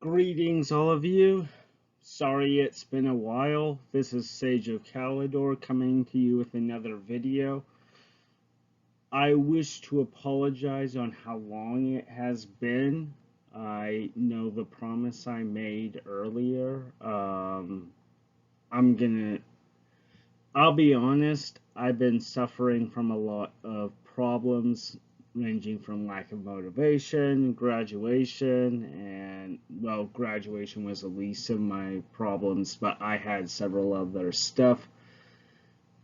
Greetings, all of you. Sorry it's been a while. This is Sage of Galudirithon coming to you with another video. I wish to apologize on how long it has been. I know the promise I made earlier. I'll be honest, I've been suffering from a lot of problems ranging from lack of motivation, graduation, and, well, graduation was the least of my problems, but I had several other stuff.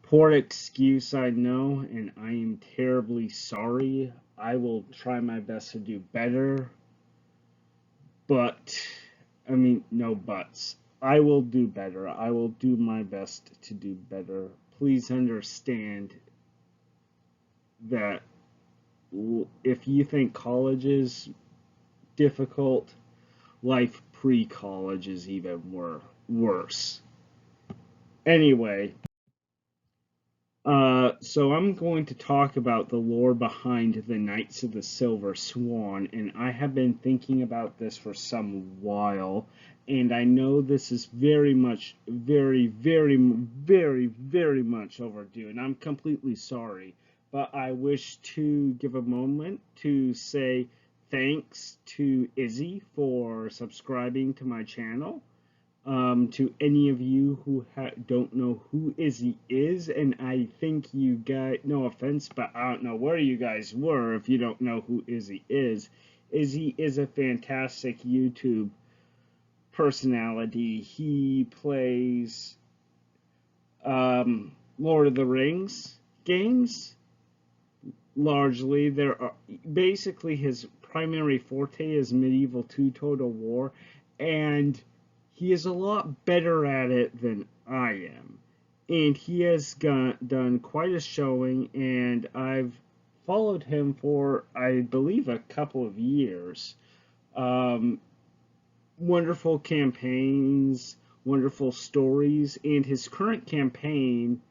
Poor excuse, I know, and I am terribly sorry. I will try my best to do better, but, no buts. I will do better. I will do my best to do better. Please understand that if you think college is difficult, life pre-college is even worse. Anyway, so I'm going to talk about the lore behind the Knights of the Silver Swan, and I have been thinking about this for some while, and I know this is very much overdue, and I'm completely sorry, but I wish to give a moment to say thanks to Izzy for subscribing to my channel. To any of you who don't know who Izzy is, and I think you guys, no offense, but I don't know where you guys were if you don't know who Izzy is. Izzy is a fantastic YouTube personality. He plays Lord of the Rings games, largely. Basically his primary forte is Medieval 2 Total War, and he is a lot better at it than I am. And he has done quite a showing, and I've followed him for, I believe, a couple of years. Wonderful campaigns, wonderful stories, and his current campaign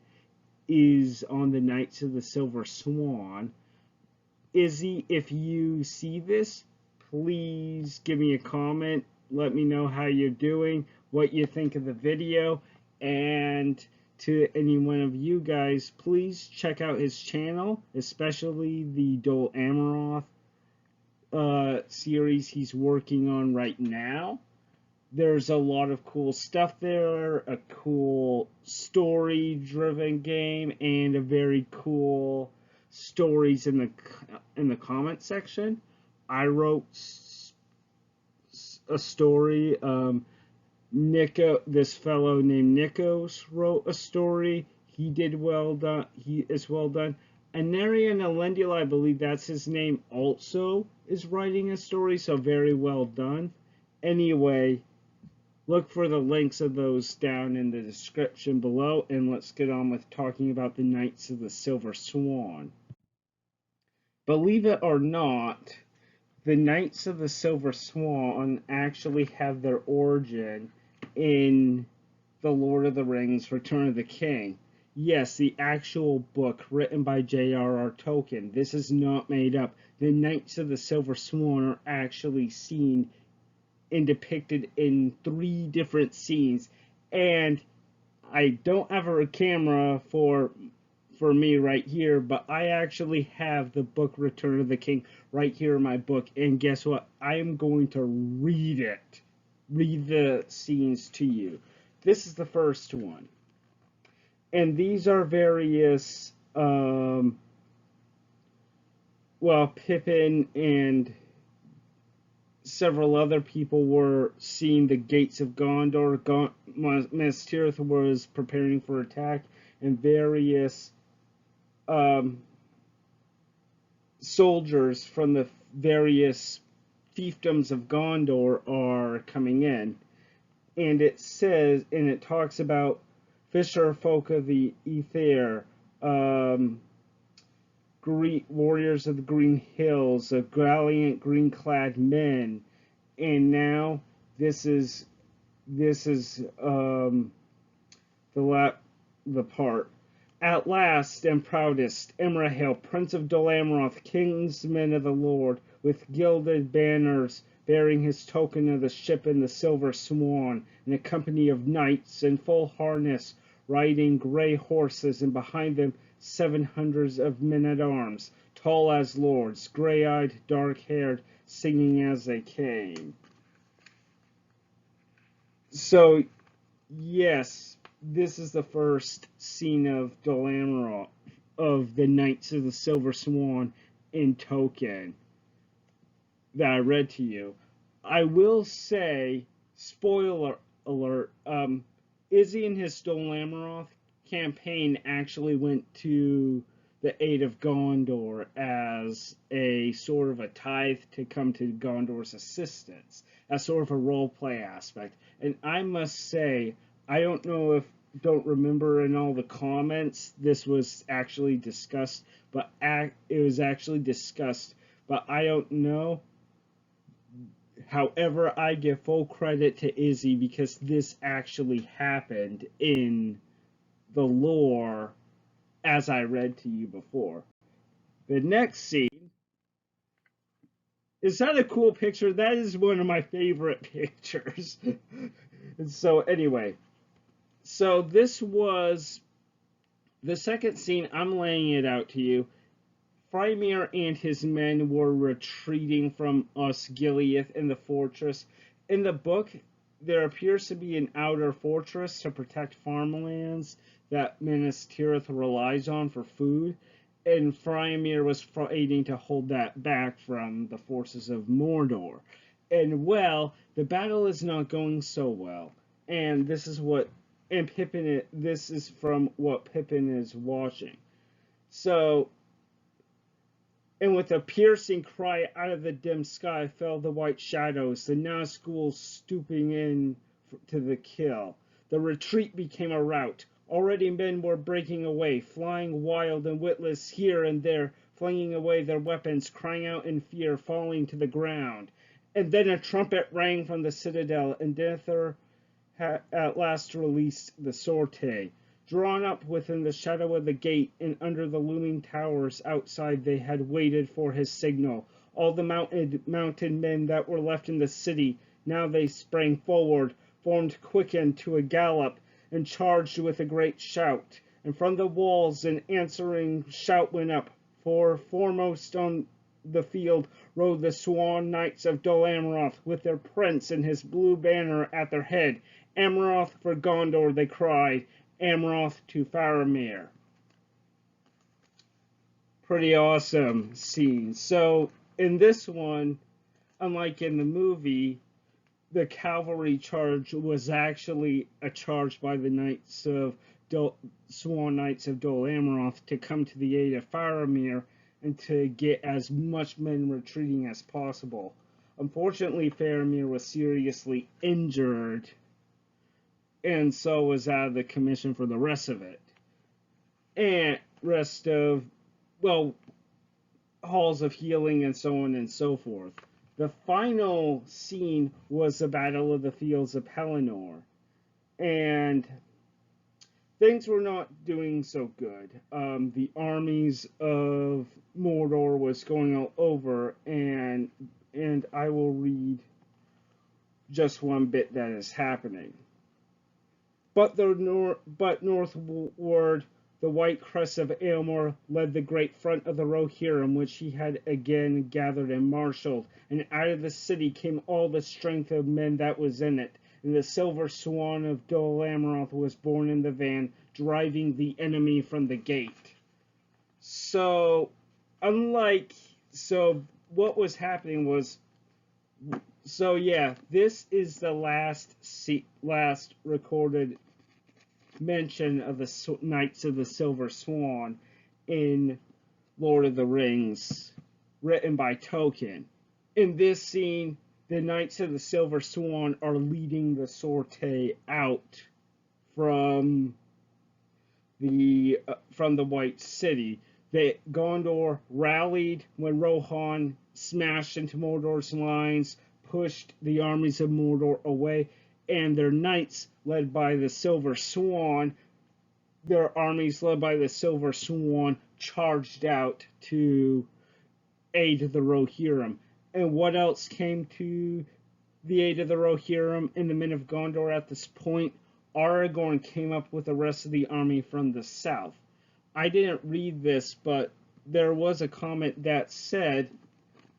is on the Knights of the Silver Swan. Izzy, if you see this, please give me a comment. Let me know how you're doing, what you think of the video, and to any one of you guys, please check out his channel, especially the Dol Amroth series he's working on right now. There's a lot of cool stuff there, a cool story-driven game, and a very cool stories in the comment section. I wrote a story. Nico, this fellow named Nikos, wrote a story. He did well done. He is well done. Anarian Alendula, I believe that's his name, also is writing a story, so very well done. Anyway, look for the links of those down in the description below, and let's get on with talking about the Knights of the Silver Swan. Believe it or not, the Knights of the Silver Swan actually have their origin in The Lord of the Rings, Return of the King. Yes, the actual book written by JRR Tolkien. This is not made up. The Knights of the Silver Swan are actually seen and depicted in 3 different scenes. And I don't have a camera for me right here, but I actually have the book Return of the King right here in my book, and guess what? I am going to read the scenes to you. This is the first one, and these are various Pippin and several other people were seeing the gates of Gondor. Minas Tirith was preparing for attack, and various soldiers from the various fiefdoms of Gondor are coming in. And it says, and it talks about fisher folk of the Ether, warriors of the Green Hills, of valiant green-clad men. And now this is the part. At last and proudest, Imrahil, Prince of Dol Amroth, kinsman of the Lord, with gilded banners bearing his token of the ship in the Silver Swan, in a company of knights in full harness, riding grey horses, and behind them 700 of men-at-arms, tall as lords, grey-eyed, dark-haired, singing as they came. So, yes, this is the first scene of Dol Amroth, of the Knights of the Silver Swan in Tolkien, that I read to you. I will say, spoiler alert, Izzy and his Dol Amroth campaign actually went to the aid of Gondor as a sort of a tithe to come to Gondor's assistance, as sort of a roleplay aspect. And I must say, I don't remember in all the comments this was actually discussed, but it was actually discussed, but I don't know. However, I give full credit to Izzy because this actually happened in the lore as I read to you before. The next scene, is that a cool picture? That is one of my favorite pictures. And so anyway, so this was the second scene. I'm laying it out to you. Faramir and his men were retreating from Osgiliath in the fortress. In the book, there appears to be an outer fortress to protect farmlands that Minas Tirith relies on for food, and Faramir was fighting to hold that back from the forces of Mordor. And well, the battle is not going so well, and this is from what Pippin is watching. So, and with a piercing cry out of the dim sky fell the white shadows, the Nazgûl stooping in to the kill. The retreat became a rout. Already men were breaking away, flying wild and witless here and there, flinging away their weapons, crying out in fear, falling to the ground. And then a trumpet rang from the citadel, and Denethor at last released the sortie. Drawn up within the shadow of the gate and under the looming towers outside, they had waited for his signal. All the mounted men that were left in the city, now they sprang forward, formed quickened to a gallop, and charged with a great shout. And from the walls an answering shout went up, for foremost on the field rode the Swan Knights of Dol Amroth, with their prince and his blue banner at their head. Amroth for Gondor, they cried. Amroth to Faramir. Pretty awesome scene. So in this one, unlike in the movie, the cavalry charge was actually a charge by the Swan Knights of Dol Amroth to come to the aid of Faramir and to get as much men retreating as possible. Unfortunately, Faramir was seriously injured, and so was out of the commission for the rest of it. And rest of, well, halls of healing and so on and so forth. The final scene was the Battle of the Fields of Pelennor. And things were not doing so good. The armies of Mordor was going all over, and I will read just one bit that is happening. But northward, the white crest of Aylmer led the great front of the Rohirrim, which he had again gathered and marshaled, and out of the city came all the strength of men that was in it. And the Silver Swan of Dol Amroth was borne in the van, driving the enemy from the gate. So, what was happening was, so yeah, this is the last recorded mention of the Knights of the Silver Swan in Lord of the Rings, written by Tolkien. In this scene, the Knights of the Silver Swan are leading the sortie out from the White City. Gondor rallied when Rohan smashed into Mordor's lines, pushed the armies of Mordor away, and their knights, led by the Silver Swan, their armies led by the Silver Swan, charged out to aid the Rohirrim. And what else came to the aid of the Rohirrim and the men of Gondor at this point? Aragorn came up with the rest of the army from the south. I didn't read this, but there was a comment that said,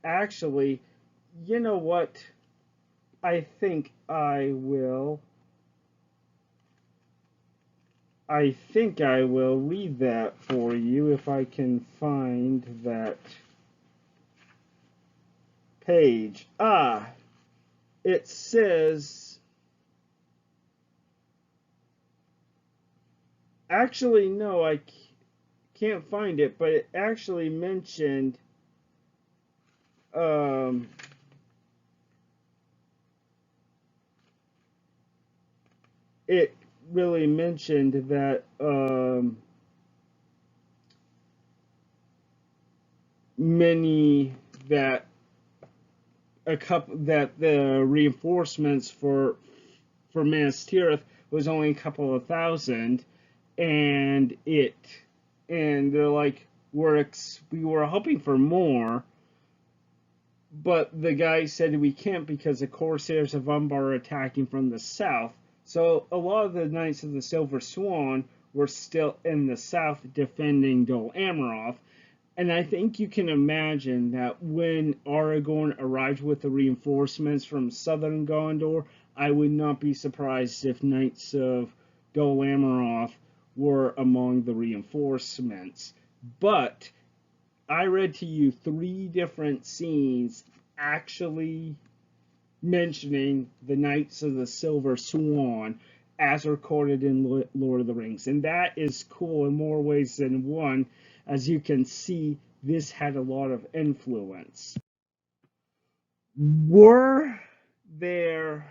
actually, you know what? I think I will read that for you if I can find that page. It says, actually, no, I can't find it, but it actually mentioned, it really mentioned that, that the reinforcements for Minas Tirith was only a couple of thousand, and they're like, we were hoping for more, but the guy said we can't because the Corsairs of Umbar are attacking from the south. So a lot of the Knights of the Silver Swan were still in the south defending Dol Amroth. And I think you can imagine that when Aragorn arrived with the reinforcements from southern Gondor, I would not be surprised if Knights of Dol Amroth were among the reinforcements. But I read to you 3 different scenes actually mentioning the Knights of the Silver Swan as recorded in Lord of the Rings. And that is cool in more ways than one. As you can see, this had a lot of influence. Were there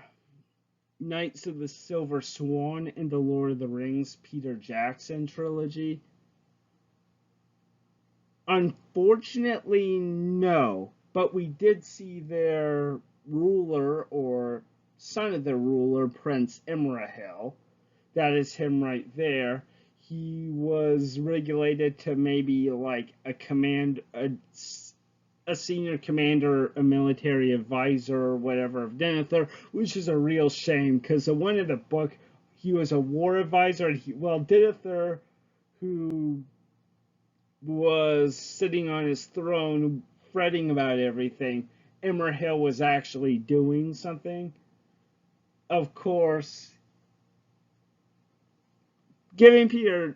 Knights of the Silver Swan in the Lord of the Rings Peter Jackson trilogy? Unfortunately, no. But we did see their ruler, or son of the ruler, Prince Imrahil. That is him right there. He was regulated to maybe like a senior commander, a military advisor, or whatever of Denethor, which is a real shame because the one in the book, he was a war advisor. And Denethor, who was sitting on his throne fretting about everything, Imrahil was actually doing something. Of course, giving Peter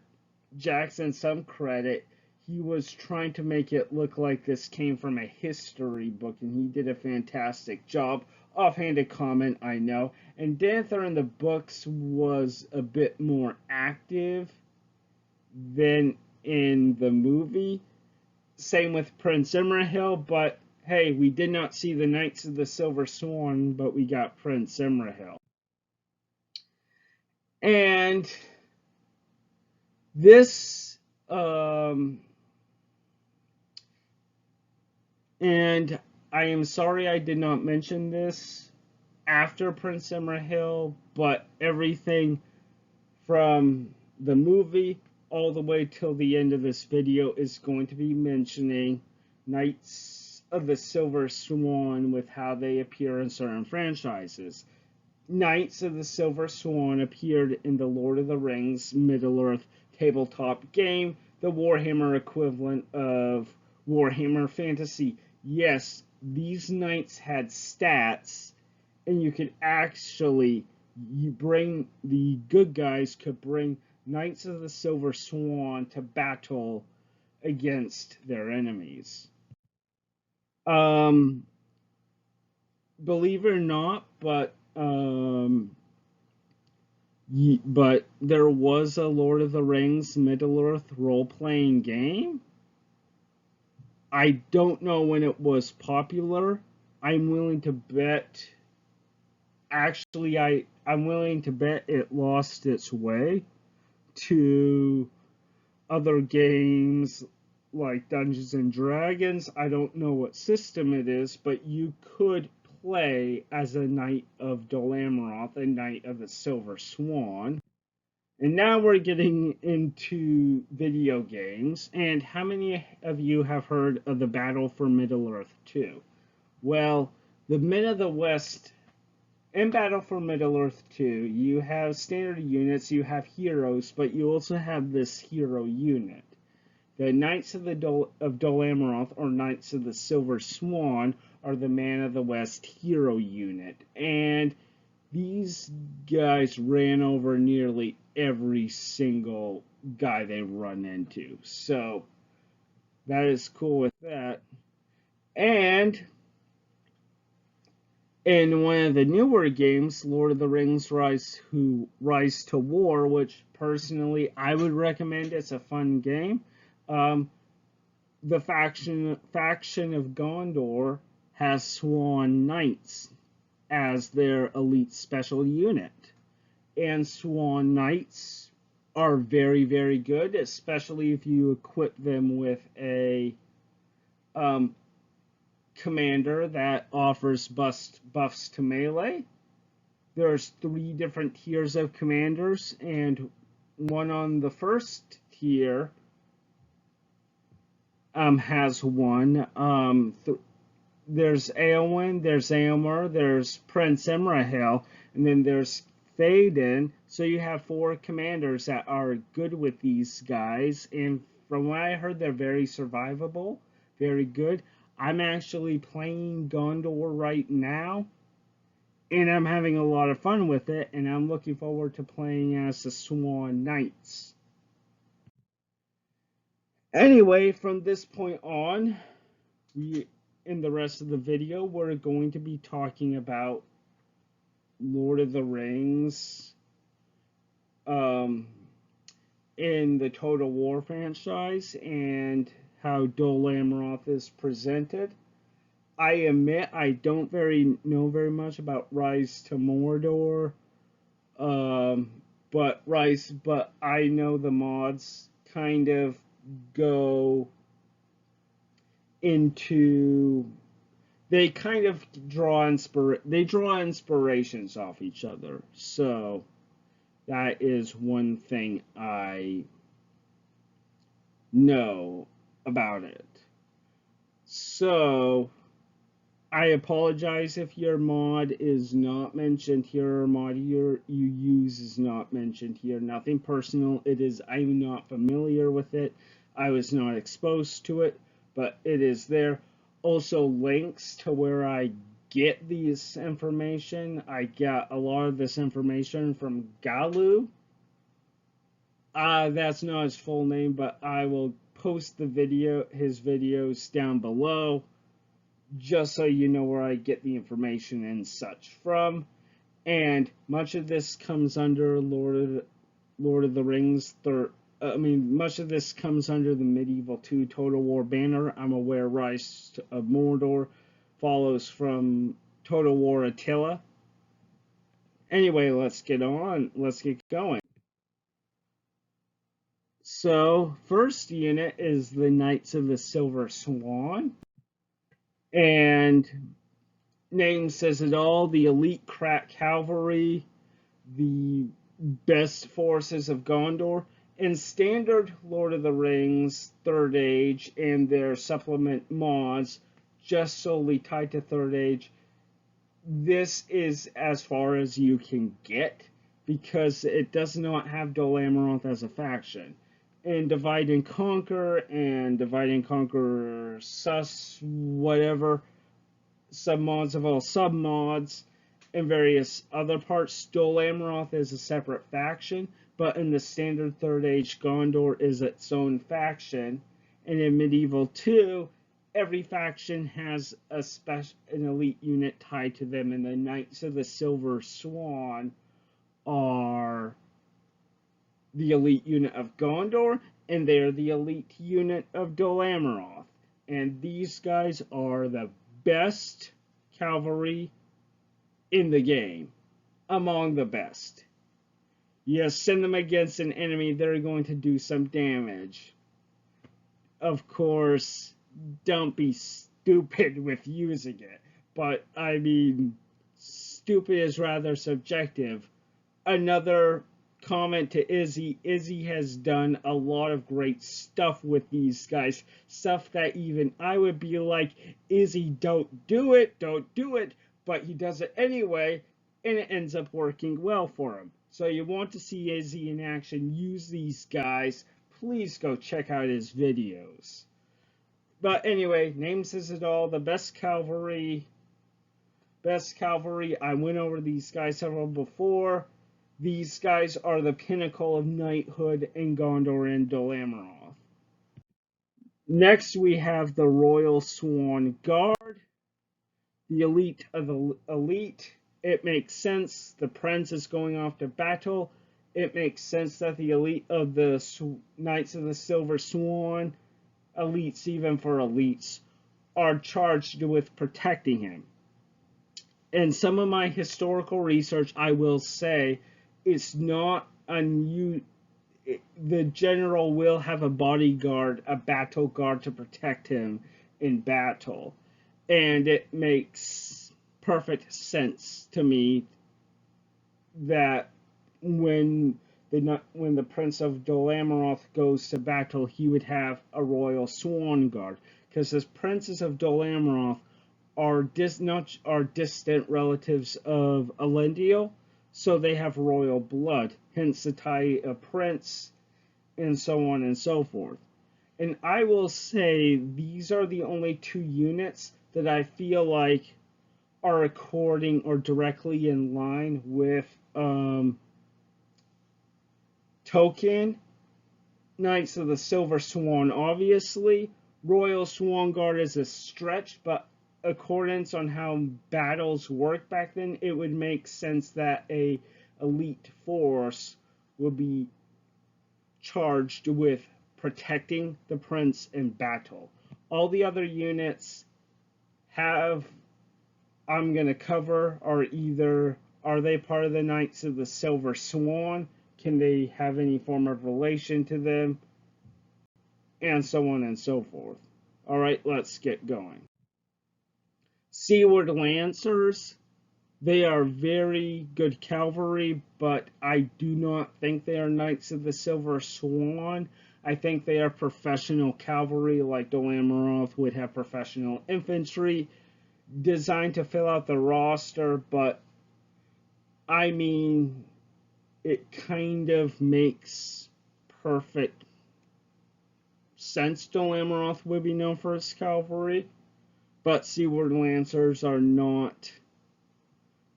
Jackson some credit, he was trying to make it look like this came from a history book, and he did a fantastic job. Offhanded comment, I know. And Denethor in the books was a bit more active than in the movie. Same with Prince Imrahil, but hey, we did not see the Knights of the Silver Swan, but we got Prince Imrahil. And this, and I am sorry I did not mention this after Prince Imrahil, but everything from the movie all the way till the end of this video is going to be mentioning Knights of the Silver Swan with how they appear in certain franchises. Knights of the Silver Swan appeared in the Lord of the Rings Middle-earth tabletop game, the Warhammer equivalent of Warhammer Fantasy. Yes, these knights had stats, and you could actually, the good guys could bring Knights of the Silver Swan to battle against their enemies. Believe it or not, but there was a Lord of the Rings Middle-earth role-playing game. I don't know when it was popular. I'm willing to bet, actually, I'm willing to bet it lost its way to other games like Dungeons and Dragons. I don't know what system it is, but you could play as a Knight of Dol Amroth, a Knight of the Silver Swan. And now we're getting into video games. And how many of you have heard of the Battle for Middle-earth 2? Well, the Men of the West in Battle for Middle-earth 2, you have standard units, you have heroes, but you also have this hero unit. The Knights of Dol Amroth, or Knights of the Silver Swan, are the Man of the West hero unit. And these guys ran over nearly every single guy they run into. So that is cool with that. And in one of the newer games, Lord of the Rings Rise to War, which personally I would recommend. It's a fun game. The faction of Gondor has Swan Knights as their elite special unit. And Swan Knights are very, very good, especially if you equip them with a commander that offers buffs to melee. There's 3 different tiers of commanders, and one on the first tier has one. There's Eowyn, there's Éomer, there's Prince Imrahil, and then there's Théoden. So you have 4 commanders that are good with these guys, and from what I heard, they're very survivable, very good. I'm actually playing Gondor right now, and I'm having a lot of fun with it, and I'm looking forward to playing as the Swan Knights. Anyway, from this point on, in the rest of the video, we're going to be talking about Lord of the Rings in the Total War franchise and how Dol Amroth is presented. I admit I don't know very much about Rise to Mordor, but I know the mods kind of go into, they kind of draw inspirations off each other. So that is one thing I know about it. So I apologize if your mod is not mentioned here, or mod you use is not mentioned here. Nothing personal. It is, I'm not familiar with it. I was not exposed to it, but it is there. Also, links to where I get these information. I got a lot of this information from Galu. That's not his full name, but I will post his videos down below, just so you know where I get the information and such from. And much of this comes under Lord of the Rings. Much of this comes under the Medieval 2 Total War banner. I'm aware Rise of Mordor follows from Total War Attila. Anyway, let's get going. So, first unit is the Knights of the Silver Swan. And name says it all, the elite crack cavalry, the best forces of Gondor, and standard Lord of the Rings Third Age and their supplement mods just solely tied to Third Age. This is as far as you can get because it does not have Dol Amroth as a faction. And Divide and Conquer Sus, whatever, submods of all submods, and various other parts. Dol Amroth is a separate faction, but in the standard Third Age, Gondor is its own faction. And in Medieval 2, every faction has an elite unit tied to them, and the Knights of the Silver Swan are the elite unit of Gondor, and they're the elite unit of Dol Amroth. And these guys are the best cavalry in the game, among the best. You send them against an enemy, they're going to do some damage. Of course, don't be stupid with using it, but stupid is rather subjective. Another comment to Izzy. Izzy has done a lot of great stuff with these guys. Stuff that even I would be like, Izzy, don't do it, don't do it. But he does it anyway, and it ends up working well for him. So you want to see Izzy in action, use these guys, please go check out his videos. But anyway, name says it all. The best cavalry. I went over these guys several before. These guys are the pinnacle of knighthood in Gondor and Dol Amroth. Next, we have the Royal Swan Guard, the elite of the elite. It makes sense. The prince is going off to battle. It makes sense that the elite of the Knights of the Silver Swan, elites even for elites, are charged with protecting him. In some of my historical research, I will say it's not unusual. The general will have a bodyguard, a battle guard to protect him in battle. And it makes perfect sense to me that when the Prince of Dol Amroth goes to battle, he would have a Royal Swan Guard. Because the Princes of Dol Amroth are distant relatives of Elendil, so they have royal blood, hence the tie of prince, and so on and so forth. And I will say these are the only two units that I feel like are according or directly in line with Tolkien. Knights of the Silver Swan, obviously. Royal Swan Guard is a stretch, but accordance on how battles work back then, it would make sense that a elite force would be charged with protecting the prince in battle. All the other units I'm going to cover are they part of the Knights of the Silver Swan? Can they have any form of relation to them? And so on and so forth. Alright, let's get going. Seaward Lancers. They are very good cavalry, but I do not think they are Knights of the Silver Swan. I think they are professional cavalry, like Dol Amroth would have professional infantry, designed to fill out the roster, but I mean, it kind of makes perfect sense. Dol Amroth would be known for its cavalry, but Seaward Lancers are not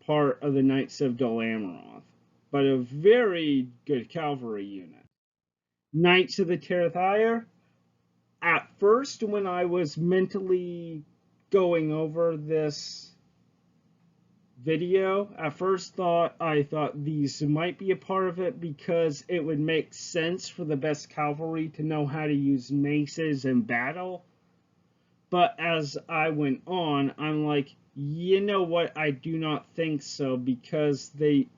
part of the Knights of Dol Amroth, but a very good cavalry unit. Knights of the Tirith. At first, when I was mentally going over this video, I thought these might be a part of it because it would make sense for the best cavalry to know how to use maces in battle. But as I went on, I'm like, you know what? I do not think so, because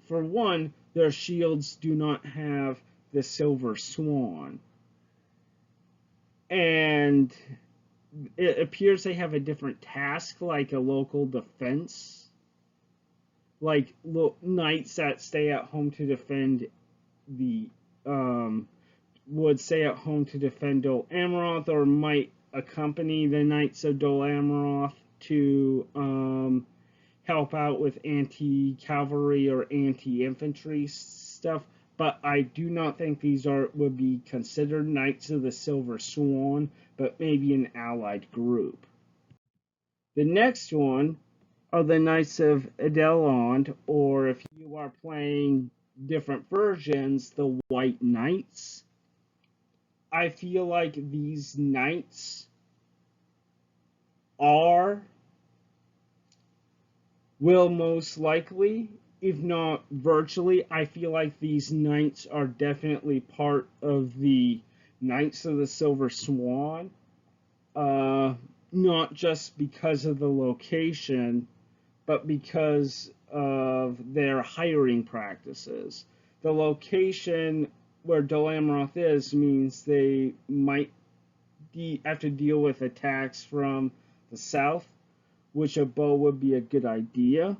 for one, their shields do not have the Silver Swan. And it appears they have a different task, like a local defense. Like knights that stay at home to defend would stay at home to defend Dol Amroth, or might accompany the Knights of Dol Amroth to help out with anti-cavalry or anti-infantry stuff. But I do not think these would be considered Knights of the Silver Swan, but maybe an allied group. The next one are the Knights of Edelond, or if you are playing different versions, the White Knights. I feel like these knights will most likely, if not virtually, I feel like these knights are definitely part of the Knights of the Silver Swan. Not just because of the location, but because of their hiring practices. The location where Dol Amroth is means they might have to deal with attacks from the south, which a bow would be a good idea.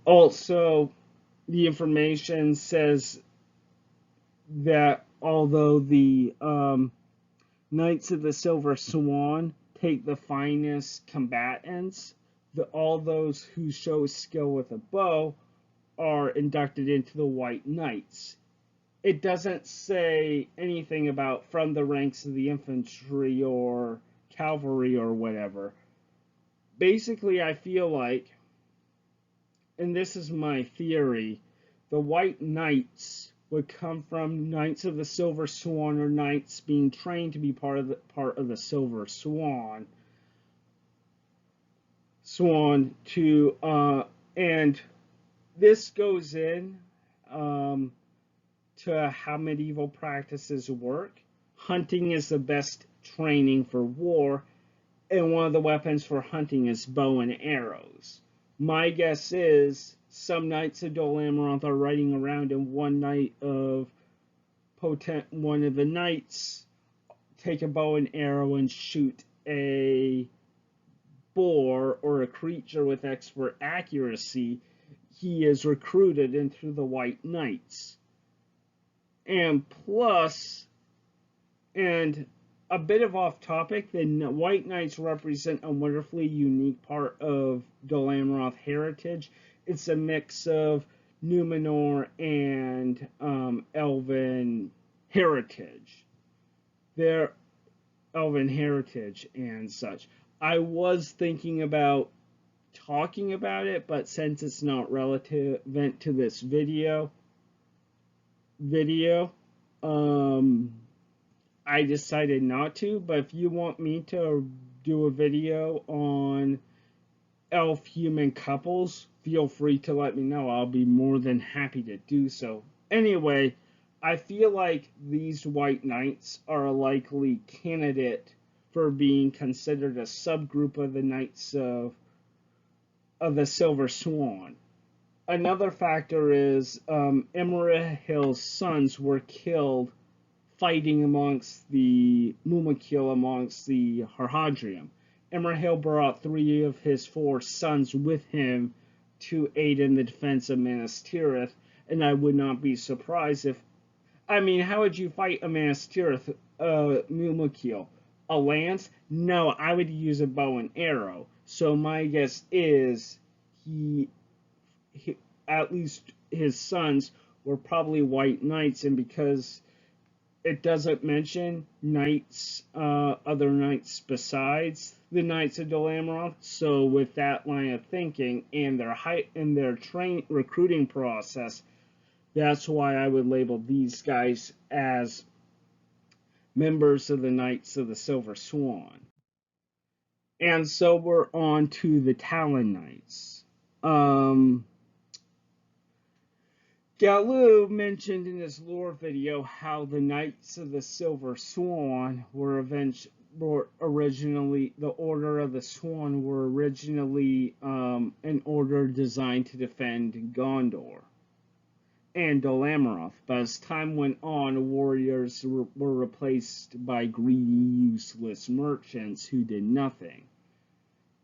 Also, the information says that although the Knights of the Silver Swan take the finest combatants, all those who show skill with a bow are inducted into the White Knights. It doesn't say anything about from the ranks of the infantry or cavalry or whatever. Basically, I feel like, and this is my theory, the White Knights would come from Knights of the Silver Swan, or knights being trained to be part of the Silver Swan. And this goes in to how medieval practices work. Hunting is the best training for war, and one of the weapons for hunting is bow and arrows. My guess is some Knights of Dol Amroth are riding around, and one of the knights take a bow and arrow and shoot a boar or a creature with expert accuracy. He is recruited into the White Knights. And plus, and a bit of off topic, the White Knights represent a wonderfully unique part of Dol Amroth heritage. It's a mix of Numenor and Elven heritage. Their Elven heritage and such. I was thinking about talking about it, but since it's not relevant to this video, I decided not to. But if you want me to do a video on elf-human couples, feel free to let me know. I'll be more than happy to do so. Anyway, I feel like these White Knights are a likely candidate for being considered a subgroup of the Knights of the Silver Swan. Another factor is Emerahil's sons were killed fighting amongst the Mumakil, amongst the Harhadrium. Emerahil brought 3 of his 4 sons with him to aid in the defense of Minas Tirith, and I would not be surprised if... I mean, how would you fight a Minas Tirith Mumakil? A lance? No, I would use a bow and arrow. So my guess is he at least his sons were probably White Knights, and because it doesn't mention knights, other knights besides the Knights of Dol Amroth, so with that line of thinking and their recruiting process, that's why I would label these guys as members of the Knights of the Silver Swan. And so we're on to the Talon Knights. Galu mentioned in his lore video how the Knights of the Silver Swan were originally, the Order of the Swan were originally an order designed to defend Gondor and Dol Amroth, but as time went on, warriors were replaced by greedy, useless merchants who did nothing.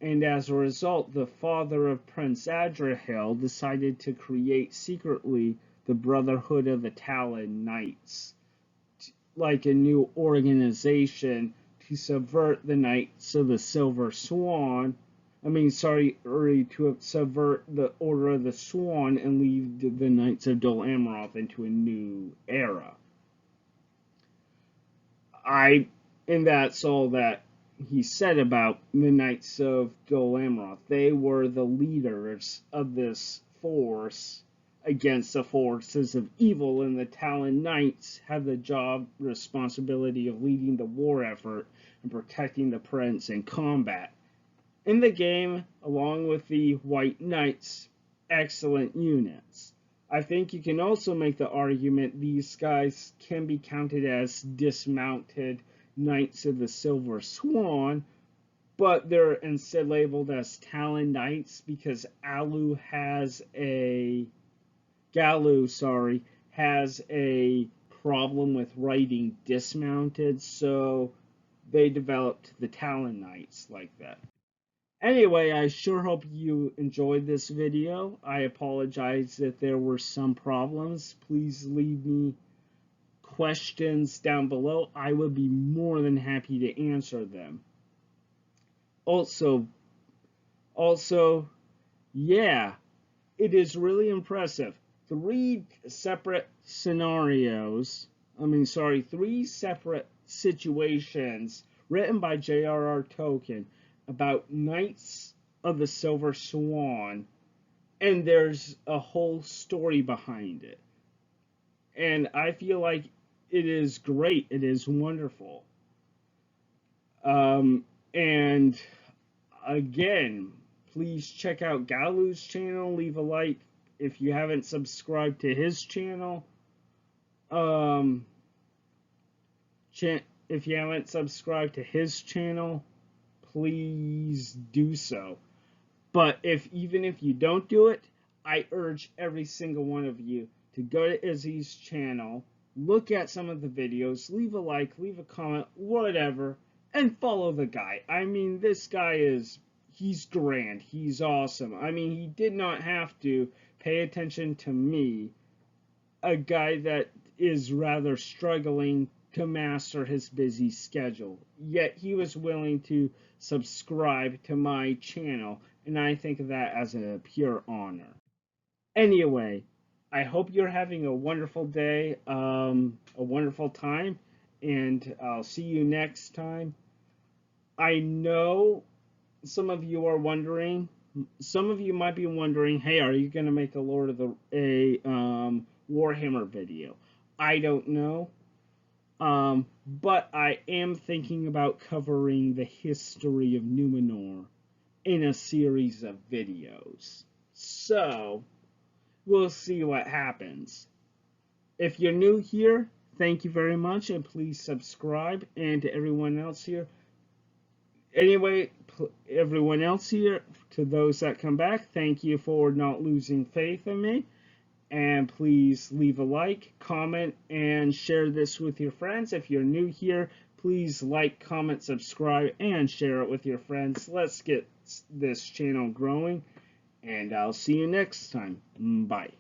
And as a result, the father of Prince Adrahil decided to create secretly the Brotherhood of the Talon Knights, like a new organization to subvert the Knights of the Silver Swan. To subvert the Order of the Swan and lead the Knights of Dol Amroth into a new era. And that's all that he said about the Knights of Dol Amroth. They were the leaders of this force against the forces of evil, and the Talon Knights have the responsibility of leading the war effort and protecting the prince in combat. In the game, along with the White Knights, excellent units. I think you can also make the argument these guys can be counted as dismounted Knights of the Silver Swan, but they're instead labeled as Talon Knights because Galu has a problem with riding dismounted, so they developed the Talon Knights like that. Anyway, I sure hope you enjoyed this video. I apologize that there were some problems. Please leave me questions down below. I would be more than happy to answer them. Also, yeah, it is really impressive. Three separate situations written by JRR Tolkien about Knights of the Silver Swan, and there's a whole story behind it. And I feel like it is great. It is wonderful. And again, please check out Galu's channel. Leave a like if you haven't subscribed to his channel. If you haven't subscribed to his channel, please do so. But even if you don't do it, I urge every single one of you to go to Izzy's channel, look at some of the videos, leave a like, leave a comment, whatever, and follow the guy. I mean, this guy he's grand, he's awesome. I mean, he did not have to pay attention to me, a guy that is rather struggling to master his busy schedule. Yet he was willing to subscribe to my channel, and I think of that as a pure honor. Anyway, I hope you're having a wonderful day, a wonderful time, and I'll see you next time. I know some of you are wondering, some of you might be wondering, hey, are you going to make a Warhammer video? I don't know. But I am thinking about covering the history of Numenor in a series of videos. So, we'll see what happens. If you're new here, thank you very much, and please subscribe. And to everyone else here, everyone else here, to those that come back, thank you for not losing faith in me. And please leave a like, comment, and share this with your friends. If you're new here, please like, comment, subscribe, and share it with your friends. Let's get this channel growing, and I'll see you next time. Bye.